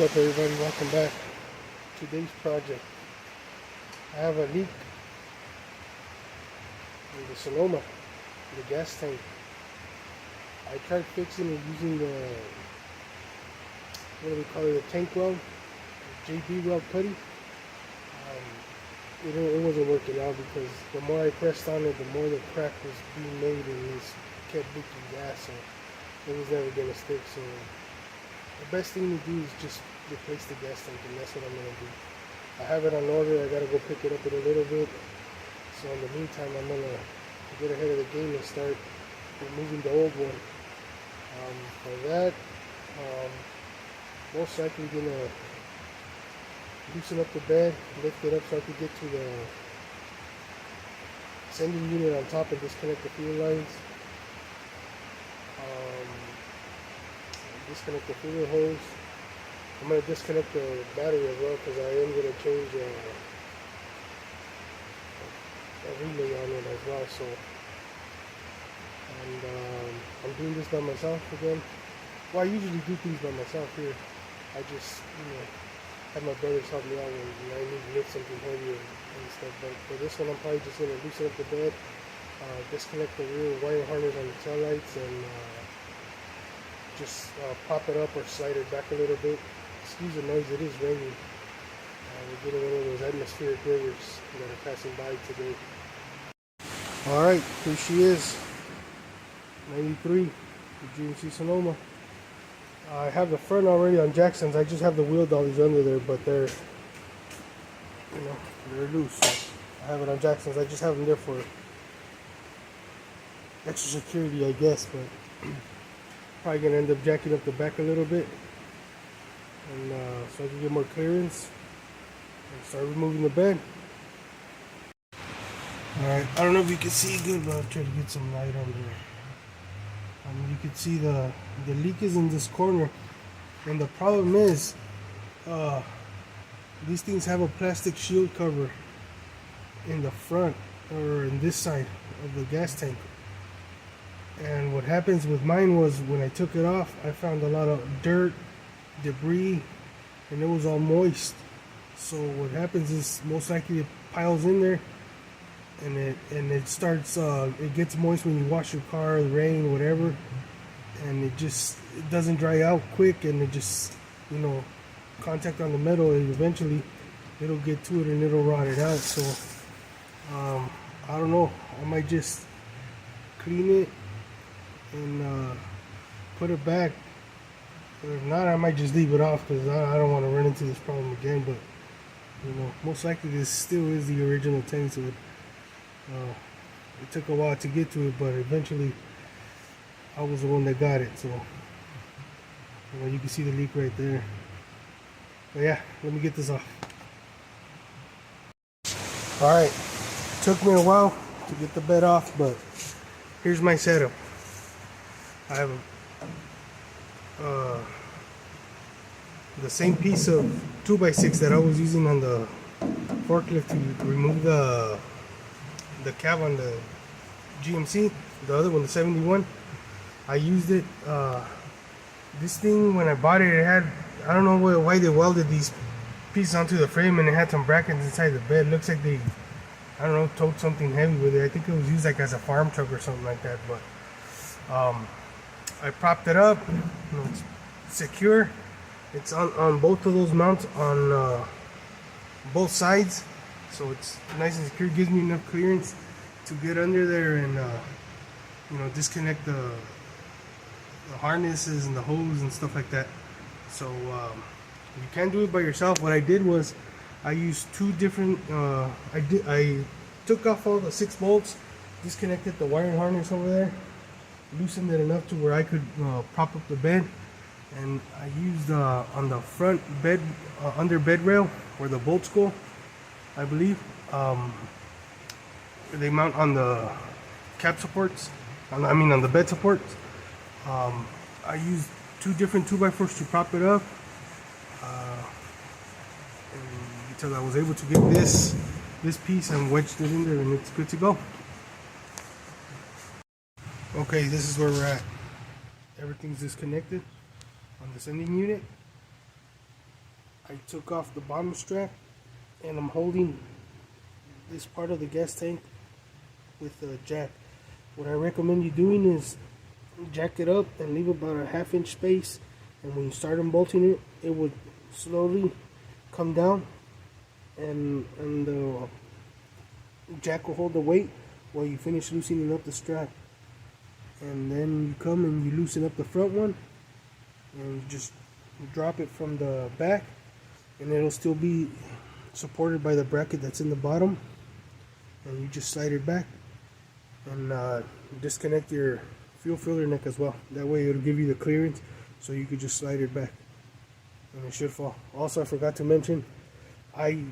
What's up, everybody? Welcome back. Today's project, I have a leak in the Sonoma, the gas tank. I tried fixing it using the, what do we call it, the tank weld, JB weld putty. It wasn't working out because the more I pressed on it, the more the crack was being made and it kept leaking gas, so it was never going to stick. So the best thing to do is just replace the gas tank, and that's what I'm going to do. I have it on order. I got to go pick it up in a little bit. So in the meantime, I'm going to get ahead of the game and start removing the old one. For that, most likely going to loosen up the bed, lift it up so I can get to the sending unit on top and disconnect the fuel lines. Disconnect the fuel hose. I'm going to disconnect the battery as well because I am going to change a relay on it as well. So, and I'm doing this by myself again. Well, I usually do things by myself here. I just, have my brothers help me out when I need to lift something heavier and stuff. But for this one, I'm probably just going to loosen up the bed, disconnect the rear wire harness on the tail lights, and just pop it up or slide it back a little bit. Excuse the noise, it is raining. We're getting one of those atmospheric rivers that are passing by today. Alright, here she is. 93, the GMC Sonoma. I have the front already on Jackson's. I just have the wheel dollies under there, but they're loose. So I have it on Jackson's. I just have them there for extra security, I guess, but probably gonna end up jacking up the back a little bit, and so I can get more clearance and start removing the bed. Alright, I don't know if you can see good, but I'll try to get some light on there. You can see the leak is in this corner, and the problem is these things have a plastic shield cover in the front or in this side of the gas tank. And what happens with mine was when I took it off, I found a lot of dirt, debris, and it was all moist. So what happens is most likely it piles in there, and it starts it gets moist when you wash your car, the rain, whatever, and it doesn't dry out quick, and it just contact on the metal, and eventually it'll get to it and it'll rot it out. So I don't know, I might just clean it and put it back. If not, I might just leave it off because I don't want to run into this problem again. But most likely this still is the original tank, so it took a while to get to it, but eventually I was the one that got it. So you can see the leak right there. But yeah, let me get this off. Alright, took me a while to get the bed off, but here's my setup. I have the same piece of 2x6 that I was using on the forklift to remove the cab on the GMC, the other one, the 71. I used it. This thing, when I bought it, it had, I don't know why they welded these pieces onto the frame, and it had some brackets inside the bed. Looks like they, I don't know, towed something heavy with it. I think it was used like as a farm truck or something like that. But I propped it up. It's secure. It's on both of those mounts on both sides, so it's nice and secure. Gives me enough clearance to get under there and disconnect the harnesses and the hose and stuff like that. So you can do it by yourself. What I did was I used two different I took off all the 6 bolts, disconnected the wiring harness over there, loosened it enough to where I could prop up the bed, and I used on the front bed under bed rail where the bolts go, I believe, they mount on the cab supports, on the bed supports. I used 2 different 2x4s to prop it up, until I was able to get this piece and wedged it in there, and it's good to go. Okay, this is where we're at. Everything's disconnected on the sending unit. I took off the bottom strap and I'm holding this part of the gas tank with a jack. What I recommend you doing is jack it up and leave about a half-inch space, and when you start unbolting it, it would slowly come down, and the jack will hold the weight while you finish loosening up the strap. And then you come and you loosen up the front one and you just drop it from the back, and it'll still be supported by the bracket that's in the bottom, and you just slide it back and disconnect your fuel filler neck as well. That way it'll give you the clearance so you could just slide it back and it should fall. Also, I forgot to mention, I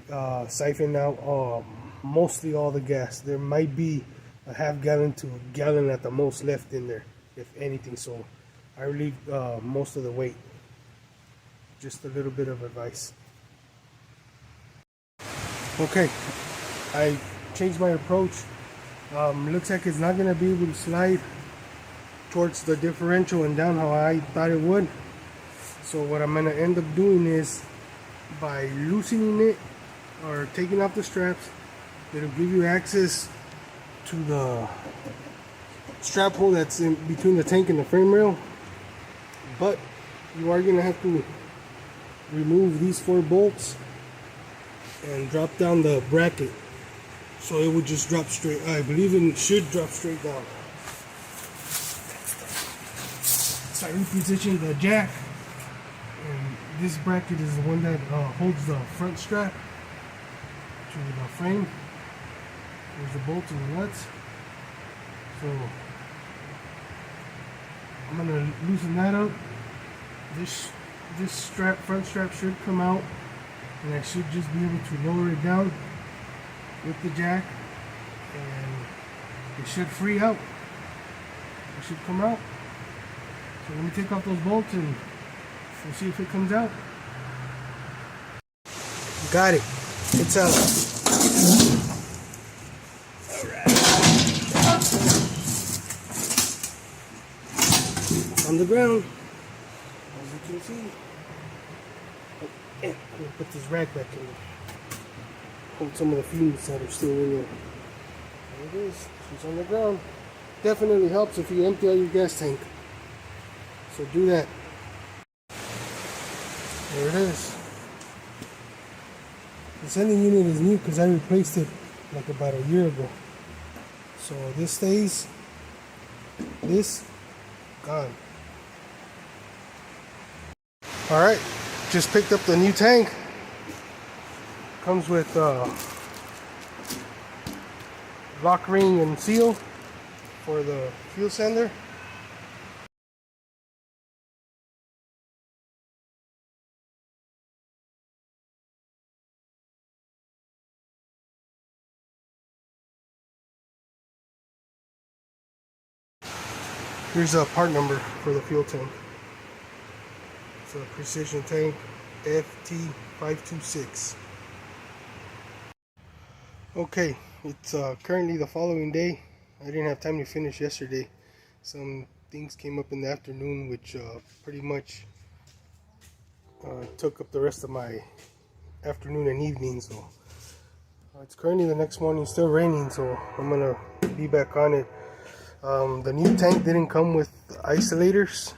siphoned out mostly all the gas. There might be a half gallon to a gallon at the most left in there, if anything, so I relieve most of the weight. Just a little bit of advice. Okay, I changed my approach. Looks like it's not going to be able to slide towards the differential and down how I thought it would. So what I'm going to end up doing is, by loosening it or taking off the straps, it'll give you access to the strap hole that's in between the tank and the frame rail, but you are going to have to remove these 4 bolts and drop down the bracket, so it would just drop straight. I believe it should drop straight down. So I repositioned the jack, and this bracket is the one that holds the front strap to the frame. There's the bolts and the nuts. So I'm gonna loosen that up. This strap, front strap, should come out, and I should just be able to lower it down with the jack, and it should free out. It should come out. So let me take off those bolts and we'll see if it comes out. Got it. It's out. On the ground, as you can see. Oh, I'm gonna put this rag back in there. Hold some of the fumes that are still in there. There it is. She's on the ground. Definitely helps if you empty out your gas tank. So do that. There it is. The sending unit is new because I replaced it like about a year ago. So this stays. This gone. Alright, just picked up the new tank. Comes with lock ring and seal for the fuel sender. Here's a part number for the fuel tank. It's a precision tank FT526. Okay, it's currently the following day. I didn't have time to finish yesterday. Some things came up in the afternoon which pretty much took up the rest of my afternoon and evening. So it's currently the next morning, still raining, so I'm gonna be back on it. The new tank didn't come with isolators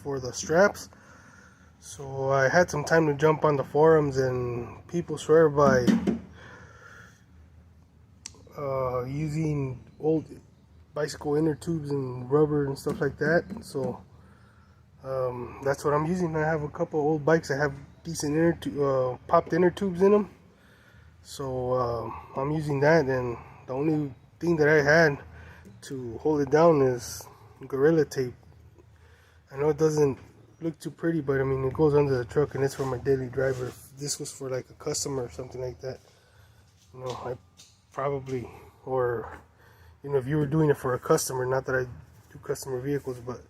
for the straps, so I had some time to jump on the forums, and people swear by using old bicycle inner tubes and rubber and stuff like that. So that's what I'm using. I have a couple old bikes that have decent popped inner tubes in them, so I'm using that, and the only thing that I had to hold it down is Gorilla Tape. I know it doesn't look too pretty, but I mean, it goes under the truck and it's for my daily driver. If this was for like a customer or something like that, you know, I probably, or you know, if you were doing it for a customer, not that I do customer vehicles, but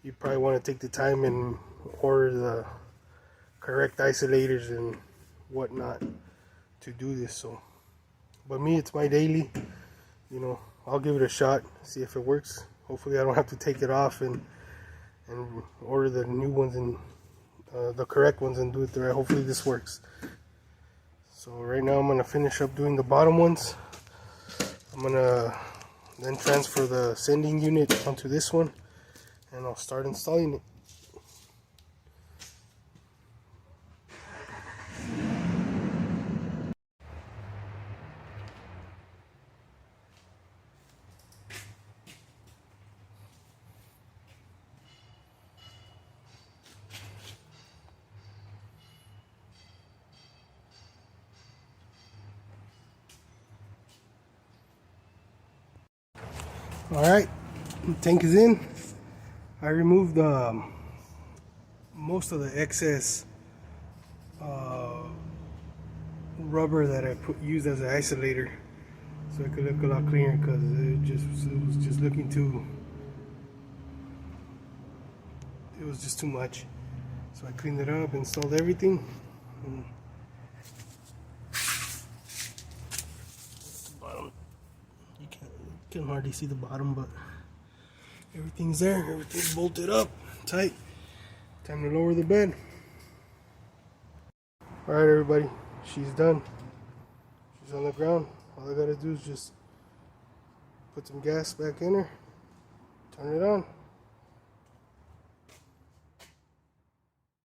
you probably want to take the time and order the correct isolators and whatnot to do this. So, but me, it's my daily, you know, I'll give it a shot, see if it works. Hopefully I don't have to take it off and order the new ones and the correct ones and do it the right. Hopefully this works. So right now I'm gonna finish up doing the bottom ones. I'm gonna then transfer the sending unit onto this one, and I'll start installing it. Alright, tank is in. I removed most of the excess rubber that I used as an isolator, so it could look a lot cleaner, because it was just looking too, it was just too much. So I cleaned it up, installed everything. Bottom, you can hardly see the bottom, but everything's there. Everything's bolted up tight. Time to lower the bed. Alright everybody, she's done. She's on the ground. All I gotta do is just put some gas back in her, turn it on.